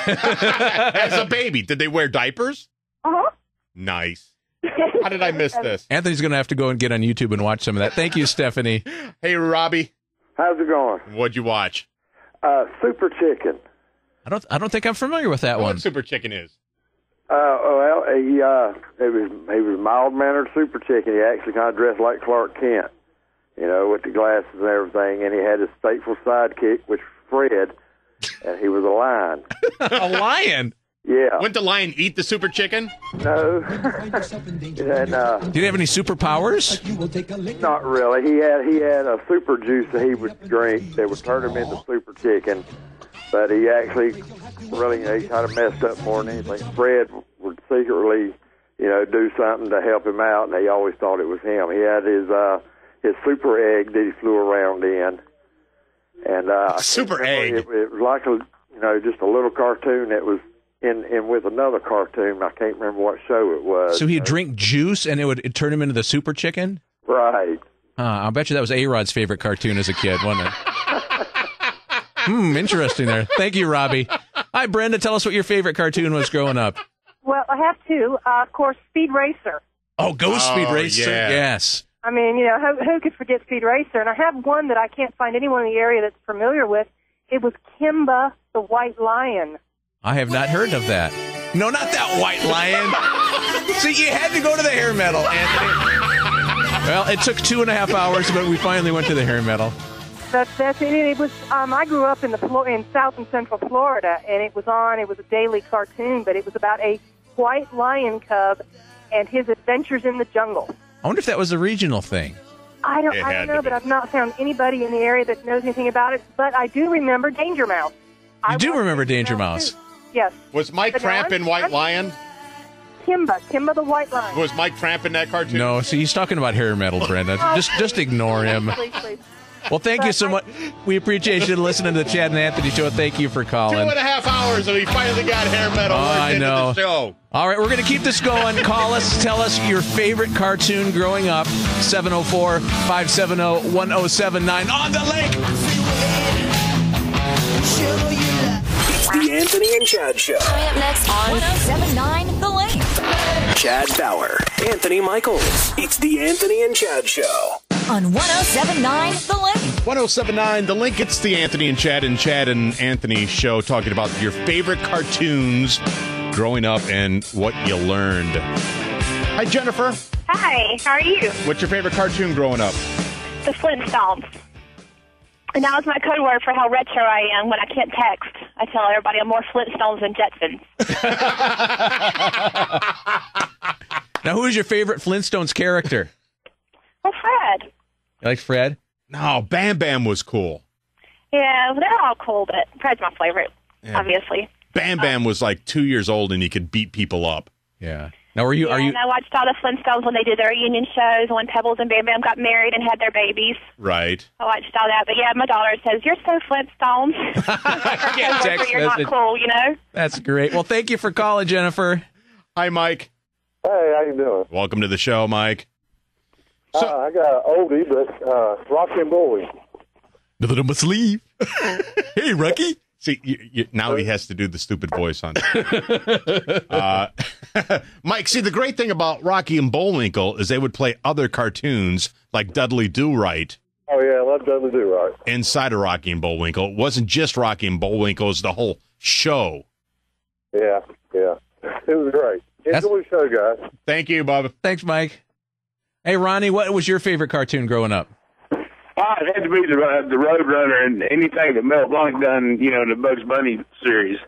As a baby, did they wear diapers? Uh-huh. Nice. How did I miss this? Anthony's going to have to go and get on YouTube and watch some of that. Thank you, Stephanie. Hey, Robbie. How's it going? What'd you watch? Super Chicken. I don't think I'm familiar with that one. What Super Chicken is? Well, he was mild-mannered Super Chicken. He actually kind of dressed like Clark Kent, with the glasses and everything. And he had his faithful sidekick, which was Fred, and he was a lion. A lion? Yeah. Wouldn't the lion eat the super chicken? No. And, Did he have any superpowers? not really. He had a super juice that he would drink that would turn him into super chicken. But he actually really, he kind of messed up more than anything. Fred would secretly, do something to help him out, and he always thought it was him. He had his super egg that he flew around in. And super egg. It was like just a little cartoon that was in with another cartoon. I can't remember what show it was. So he'd drink juice and it'd turn him into the super chicken? Right. I'll bet you that was A-Rod's favorite cartoon as a kid, wasn't it? Interesting there. Thank you, Robbie. Hi, Brenda. Tell us what your favorite cartoon was growing up. Well, I have two. Of course, Speed Racer. Oh, Ghost Speed Racer. yeah. Yes. I mean, who could forget Speed Racer? And I have one that I can't find anyone in the area that's familiar with. It was Kimba the White Lion. I have not heard of that. No, not that white lion. See, you had to go to the hair metal, Anthony. Well, it took 2.5 hours, but we finally went to the hair metal. That's it. It was. I grew up in South and Central Florida, and it was on. It was a daily cartoon, but it was about a white lion cub and his adventures in the jungle. I wonder if that was a regional thing. I don't know, but I've not found anybody in the area that knows anything about it. But I do remember Danger Mouse. You do remember Danger Mouse? Yes. Was Mike Tramp in White Lion? Kimba the White Lion. Was Mike Tramp in that cartoon? No, see, he's talking about hair metal, Brenda. Just ignore him. Please. Well, thank you so much. We appreciate you listening to the Chad and Anthony Show. Thank you for calling. 2.5 hours, and we finally got hair metal. I know. The show. All right, we're going to keep this going. Call us. Tell us your favorite cartoon growing up. 704-570-1079 on the link. It's the Anthony and Chad Show. Coming up next on 1079 The Link. Chad Bauer, Anthony Michaels. It's the Anthony and Chad Show. On 1079 The Link. 1079 The Link. It's the Anthony and Chad and Anthony Show, talking about your favorite cartoons growing up and what you learned. Hi, Jennifer. Hi, how are you? What's your favorite cartoon growing up? The Flintstones. And that was my code word for how retro I am. When I can't text, I tell everybody I'm more Flintstones than Jetsons. Now, who is your favorite Flintstones character? Well, Fred. You like Fred? No, Bam Bam was cool. Yeah, they're all cool, but Fred's my favorite, obviously. Bam Bam was like 2 years old and he could beat people up. Yeah. Now, are you? And I watched all the Flintstones when they did their reunion shows, when Pebbles and Bam Bam got married and had their babies. Right. I watched all that. But yeah, my daughter says, "You're so Flintstones." You're not cool, That's great. Well, thank you for calling, Jennifer. Hi, Mike. Hey, how you doing? Welcome to the show, Mike. I got an oldie, but Rocky and Bullwinkle. Nothing on my sleeve. Hey, Rocky. See, now he has to do the stupid voice on. Mike, see, the great thing about Rocky and Bullwinkle is they would play other cartoons like Dudley Do-Right. Oh, yeah, I love Dudley Do-Right. Inside of Rocky and Bullwinkle. It wasn't just Rocky and Bullwinkle, it was the whole show. Yeah. It was great. Enjoy the show, guys. Thank you, Bob. Thanks, Mike. Hey, Ronnie, what was your favorite cartoon growing up? It had to be the Roadrunner and anything that Mel Blanc done, the Bugs Bunny series.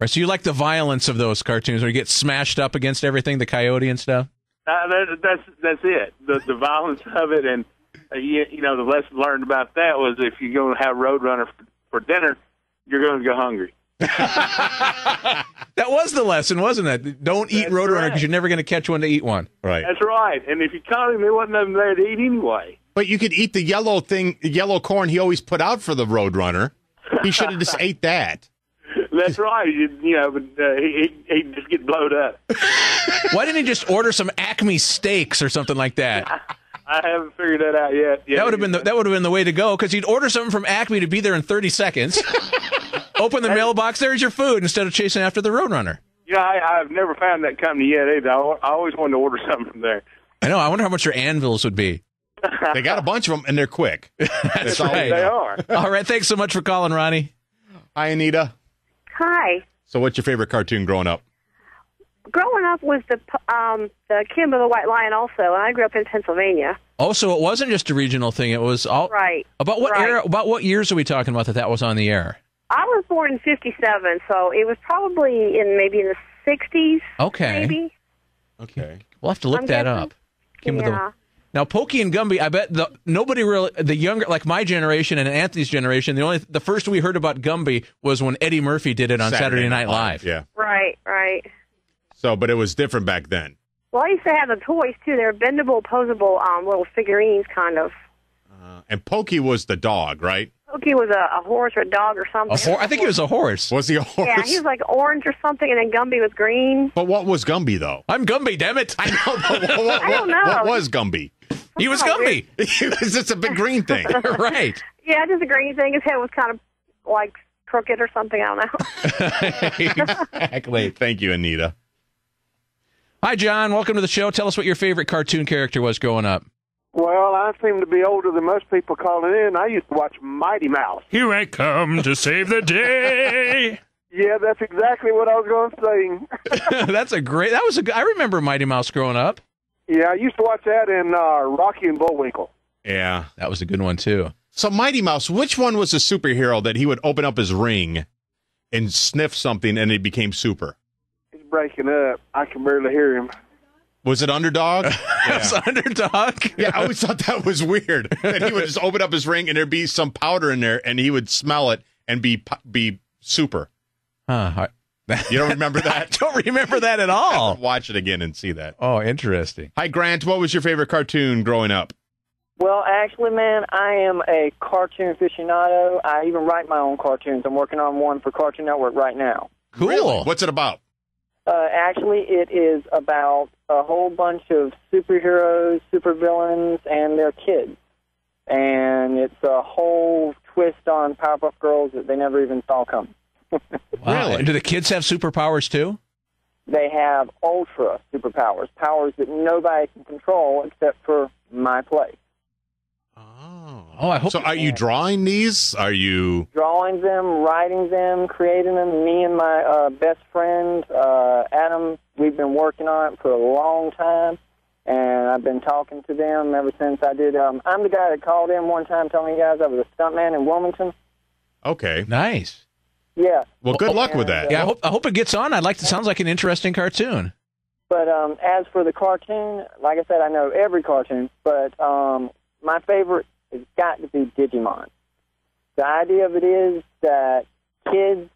Right, so you like the violence of those cartoons, where you get smashed up against everything, the coyote and stuff? That's it. The violence of it, and the lesson learned about that was if you're going to have Roadrunner for dinner, you're going to go hungry. That was the lesson, wasn't it? Don't eat Roadrunner because you're never going to catch one to eat one. Right. That's right. And if you caught him, there wasn't nothing there to eat anyway. But you could eat the yellow corn he always put out for the Roadrunner. He should have just ate that. That's right. But he'd just get blowed up. Why didn't he just order some Acme steaks or something like that? I haven't figured that out yet. That would have been the way to go, because he'd order something from Acme to be there in 30 seconds. Open the mailbox, there's your food, instead of chasing after the Roadrunner. I've never found that company yet either. I always wanted to order something from there. I know. I wonder how much their anvils would be. They got a bunch of them, and they're quick. That's right. They are. All right. Thanks so much for calling, Ronnie. Hi, Anita. Hi. So what's your favorite cartoon growing up? Growing up was the Kimba the White Lion also, and I grew up in Pennsylvania. Oh, so it wasn't just a regional thing. It was all right. About what era? About what years are we talking about that was on the air? I was born in 57, so it was probably maybe in the 60s. Okay. Maybe. Okay. We'll have to look I'm that guessing. up. Kim with Yeah. Now, Pokey and Gumby, I bet nobody really, the younger, like my generation and Anthony's generation, the first we heard about Gumby was when Eddie Murphy did it on Saturday Night Live. Yeah. Right, right. So, but it was different back then. Well, I used to have the toys, too. They were bendable, posable little figurines, kind of. And Pokey was the dog, right? Pokey was a horse or a dog or something. I think he was a horse. Was he a horse? Yeah, he was like orange or something, and then Gumby was green. But what was Gumby, though? I'm Gumby, damn it. I know. But I don't know. What was Gumby? He was Gumby. He was just a big green thing. Right. Yeah, just a green thing. His head was kind of like crooked or something. I don't know. Exactly. Thank you, Anita. Hi, John. Welcome to the show. Tell us what your favorite cartoon character was growing up. Well, I seem to be older than most people calling in. I used to watch Mighty Mouse. Here I come to save the day. Yeah, that's exactly what I was going to say. I remember Mighty Mouse growing up. Yeah, I used to watch that in Rocky and Bullwinkle. Yeah. That was a good one, too. So Mighty Mouse, which one was a superhero that he would open up his ring and sniff something and it became super? He's breaking up. I can barely hear him. Was it Underdog? It's Underdog? Yeah, I always thought that was weird. That he would just open up his ring and there'd be some powder in there and he would smell it and be super. Huh. You don't remember that? I don't remember that at all. Watch it again and see that. Oh, interesting. Hi, Grant. What was your favorite cartoon growing up? Well, actually, man, I am a cartoon aficionado. I even write my own cartoons. I'm working on one for Cartoon Network right now. Cool. Really? What's it about? Actually, it is about a whole bunch of superheroes, supervillains, and their kids. And it's a whole twist on Powerpuff Girls that they never even saw coming. Wow. Really? And do the kids have superpowers, too? They have ultra superpowers, powers that nobody can control except for my place. Oh, I hope. So are you drawing these? Are you... Drawing them, writing them, creating them. Me and my best friend, Adam, we've been working on it for a long time, and I've been talking to them ever since I did. I'm the guy that called in one time telling you guys I was a stuntman in Wilmington. Okay. Nice. Yeah. Well, good luck with that. Yeah, I hope it gets on. Sounds like an interesting cartoon. But as for the cartoon, like I said, I know every cartoon, but my favorite has got to be Digimon. The idea of it is that kids,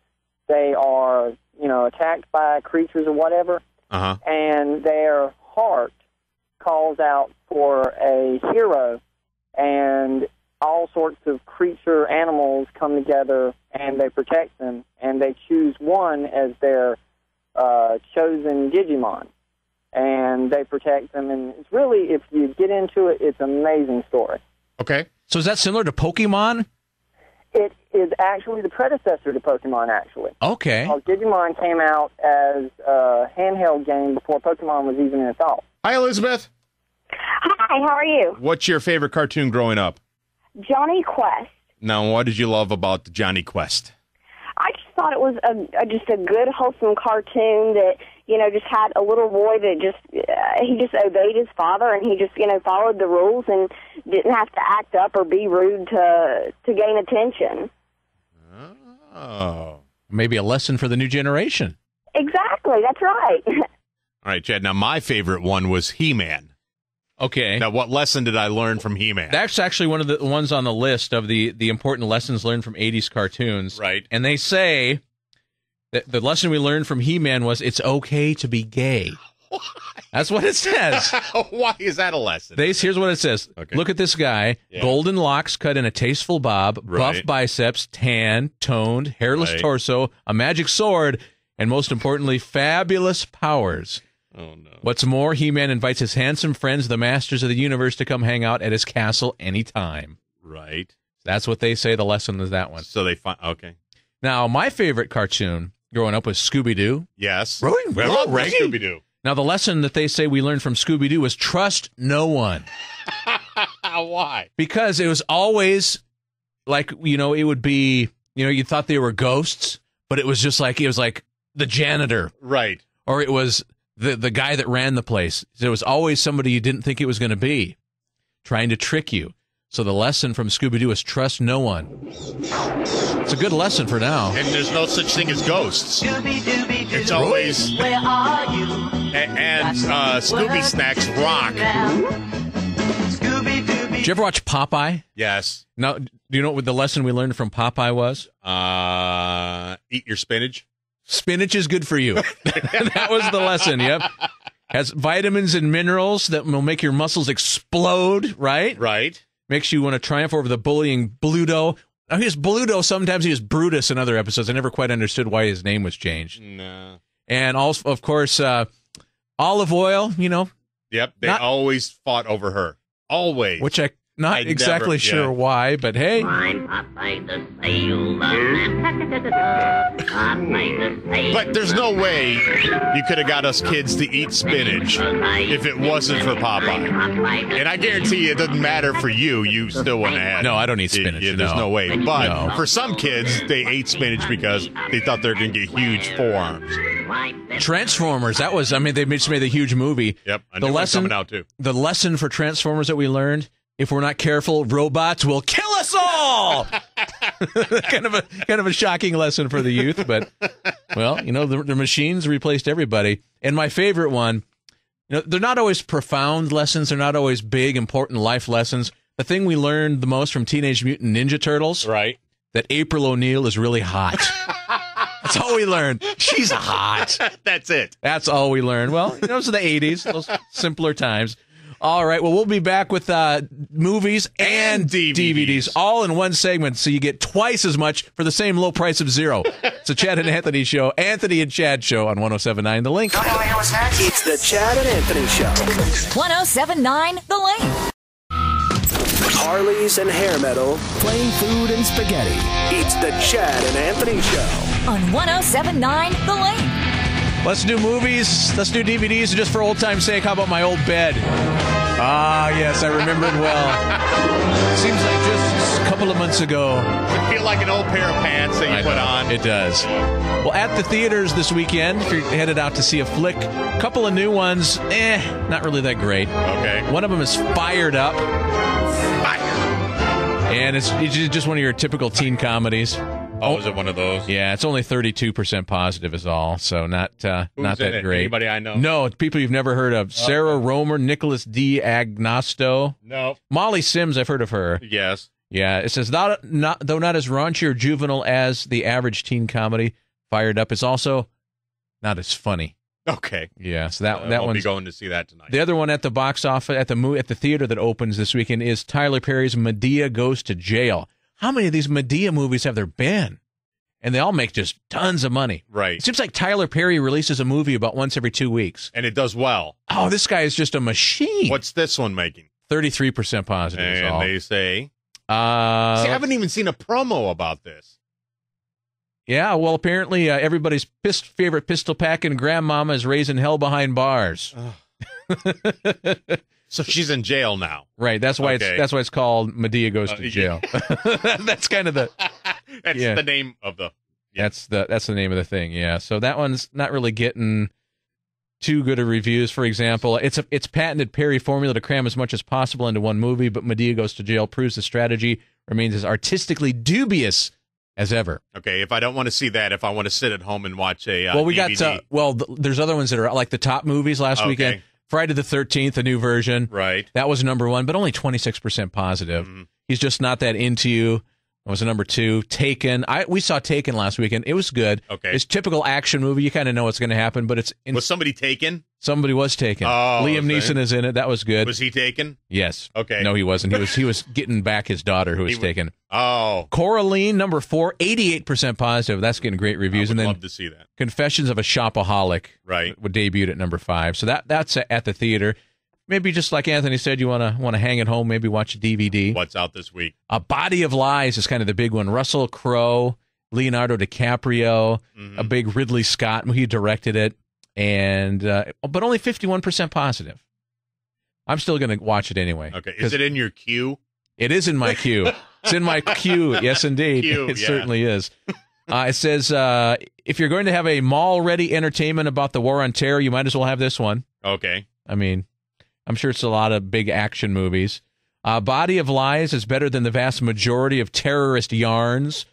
they are, attacked by creatures or whatever, and their heart calls out for a hero, and all sorts of creature animals come together, and they protect them, and they choose one as their chosen Digimon, and they protect them, and it's really, if you get into it, it's an amazing story. Okay. So is that similar to Pokemon? It is actually the predecessor to Pokemon, actually. Okay. Digimon came out as a handheld game before Pokemon was even in thought. Hi, Elizabeth. Hi, how are you? What's your favorite cartoon growing up? Johnny Quest. Now, what did you love about Johnny Quest? I just thought it was just a good, wholesome cartoon that, just had a little boy that he just obeyed his father, and he just, followed the rules and didn't have to act up or be rude to gain attention. Oh. Maybe a lesson for the new generation. Exactly, that's right. All right, Chad. Now, my favorite one was He-Man. Okay. Now, what lesson did I learn from He-Man? That's actually one of the ones on the list of the important lessons learned from 80s cartoons. Right. And they say that the lesson we learned from He-Man was it's okay to be gay. Why? That's what it says. Why is that a lesson? Here's what it says. Okay. Look at this guy. Yeah. Golden locks cut in a tasteful bob, buff Right. biceps, tan, toned, hairless Right. torso, a magic sword, and most importantly, fabulous powers. Oh, no. What's more, He-Man invites his handsome friends, the Masters of the Universe, to come hang out at his castle anytime. Right. That's what they say the lesson is, that one. So they find... Okay. Now, my favorite cartoon growing up was Scooby-Doo. Yes. Really? We love Scooby-Doo. Now, the lesson that they say we learned from Scooby-Doo was trust no one. Why? Because it was always like, it would be, you thought they were ghosts, but it was just like, the janitor. Right. Or it was the guy that ran the place. There was always somebody you didn't think it was going to be trying to trick you. So the lesson from Scooby-Doo is trust no one. It's a good lesson for now. And there's no such thing as ghosts. It's always... Where are you? And Scooby Snacks rock. Did you ever watch Popeye? Yes. Now, do you know what the lesson we learned from Popeye was? Eat your spinach. Spinach is good for you. That was the lesson, yep. Has vitamins and minerals that will make your muscles explode, right? Right. Makes you want to triumph over the bullying Bluto. Now, he was Bluto, sometimes he was Brutus in other episodes. I never quite understood why his name was changed. No. And also, of course, olive oil, you know. Yep, they always fought over her. Always. Which I'm not exactly sure why, but hey. But there's no way you could have got us kids to eat spinach if it wasn't for Popeye. And I guarantee you it doesn't matter for you. You still wouldn't have had it. No, I don't eat spinach. There's no way. But for some kids, they ate spinach because they thought they were going to get huge forearms. Transformers, that was, I mean, they just made a huge movie. Yep, a new one coming out too. The lesson for Transformers that we learned, if we're not careful, robots will kill us all! kind of a shocking lesson for the youth, but, well, you know, the machines replaced everybody. And my favorite one, you know, they're not always profound lessons, they're not always big, important life lessons. The thing we learned the most from Teenage Mutant Ninja Turtles, right? That April O'Neil is really hot. That's all we learned. She's hot. That's it. That's all we learned. Well, those are the 80s, those simpler times. All right, well, we'll be back with movies and DVDs all in one segment, so you get twice as much for the same low price of zero. It's the Chad and Anthony Show, Anthony and Chad Show on 107.9 The Link. It's the Chad and Anthony Show. 107.9 The Link. Harleys and hair metal, plain food and spaghetti. It's the Chad and Anthony Show. On 107.9 The Link. Let's do movies, let's do DVDs, and just for old time's sake, how about my old bed? Ah, yes, I remember it well. Seems like just a couple of months ago. I feel like an old pair of pants that you put on. It does. Well, at the theaters this weekend, if you're headed out to see a flick, a couple of new ones, not really that great. Okay. One of them is Fired Up. And it's just one of your typical teen comedies. Oh, is it one of those? Yeah, it's only 32% positive is all, so not that great. Anybody I know? No, people you've never heard of. Sarah Romer, Nicholas D. Agnosto. No. Molly Sims, I've heard of her. Yes. Yeah, it says, though not as raunchy or juvenile as the average teen comedy, Fired Up is also not as funny. Okay. Yeah, so that I'll one's be going to see that tonight. The other one at the box office, at the theater that opens this weekend is Tyler Perry's Medea Goes to Jail. How many of these Medea movies have there been? And they all make just tons of money. Right. It seems like Tyler Perry releases a movie about once every 2 weeks. And it does well. Oh, this guy is just a machine. What's this one making? 33% positive. And is all. they say... See, I haven't even seen a promo about this. Yeah, well, apparently everybody's favorite pistol packing grandmama is raising hell behind bars. So she's in jail now. Right. That's why it's called Medea Goes to Jail. That's kind of the the name of the That's the name of the thing. Yeah. So that one's not really getting too good of reviews. For example, it's patented Perry formula to cram as much as possible into one movie, but Medea Goes to Jail proves the strategy remains as artistically dubious as ever. Okay, if I don't want to see that, if I want to sit at home and watch a we DVD. got there's other ones that are like the top movies last weekend. Friday the 13th, a new version. Right. That was number one, but only 26% positive. Mm. He's just not that into you. That was a number two. Taken. We saw Taken last weekend. It was good. Okay. It's typical action movie. You kind of know what's going to happen, but it's... Was somebody taken? Somebody was taken. Oh, Liam Neeson is in it. That was good. Was he taken? Yes. Okay. No, he wasn't. He was getting back his daughter who was taken. Oh. Coraline, number 4, 88% positive. That's getting great reviews. I would love to see that. Confessions of a Shopaholic. Right. Would debut at number 5. So that's at the theater. Maybe just like Anthony said, you want to hang at home, maybe watch a DVD. What's out this week? A Body of Lies is kind of the big one. Russell Crowe, Leonardo DiCaprio, a big Ridley Scott. He directed it, and but only 51% positive. I'm still going to watch it anyway. Okay. Is it in your queue? It is in my queue. It's in my queue. Yes, indeed. It certainly is. It says, if you're going to have a mall-ready entertainment about the war on terror, you might as well have this one. Okay. I mean... I'm sure it's a lot of big action movies. Body of Lies is better than the vast majority of terrorist yarns,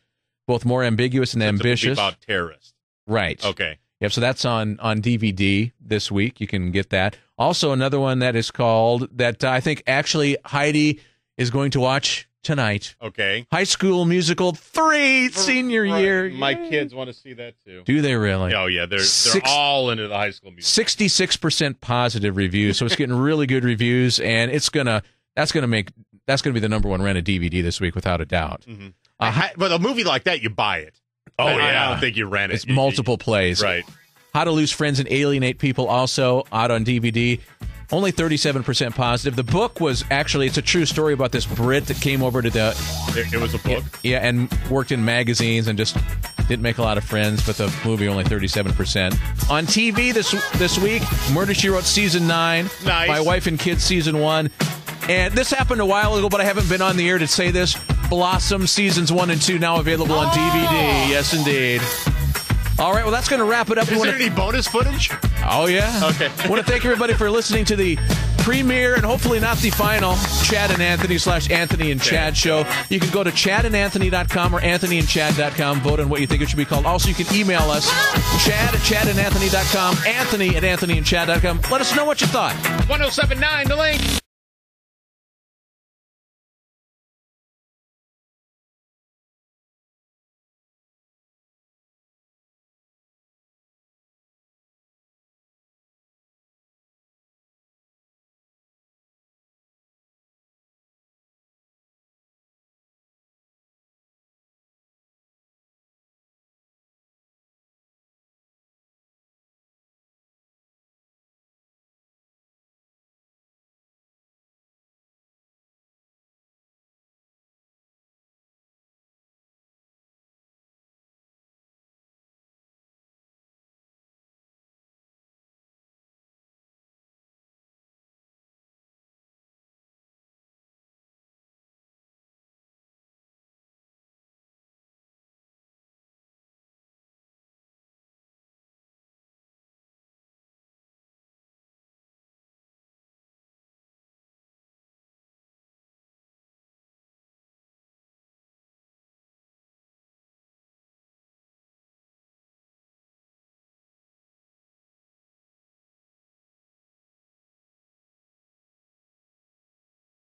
both more ambiguous and ambitious. About terrorists. Right. Okay. Yep, so that's on DVD this week. You can get that. Also, another one that is called, that I think actually Heidi is going to watch tonight. Okay. High School Musical 3, senior year. My kids want to see that too. Do they really? Oh, yeah. They're all into the High School Musical. 66% positive reviews, so it's getting really good reviews, and that's gonna be the number one rented DVD this week without a doubt. Mm-hmm. But a movie like that, you buy it. Oh, I don't think you rent it. It's multiple plays. Right. How to Lose Friends and Alienate People, also out on DVD. Only 37% positive. The book was actually, it's a true story about this Brit that came over to the... It was a book? Yeah, and worked in magazines and just didn't make a lot of friends, but the movie only 37%. On TV this week, Murder, She Wrote Season 9. Nice. My Wife and Kids Season 1. And this happened a while ago, but I haven't been on the air to say this. Blossom Seasons 1 and 2 now available on DVD. Yes, indeed. All right, well, that's going to wrap it up. Is there any bonus footage? Oh, yeah. Okay. I want to thank everybody for listening to the premiere and hopefully not the final Chad and Anthony / Anthony and Chad show. You can go to chadandanthony.com or anthonyandchad.com. Vote on what you think it should be called. Also, you can email us, chad@chadandanthony.com, anthony@anthonyandchad.com. Let us know what you thought. 1079 The Link.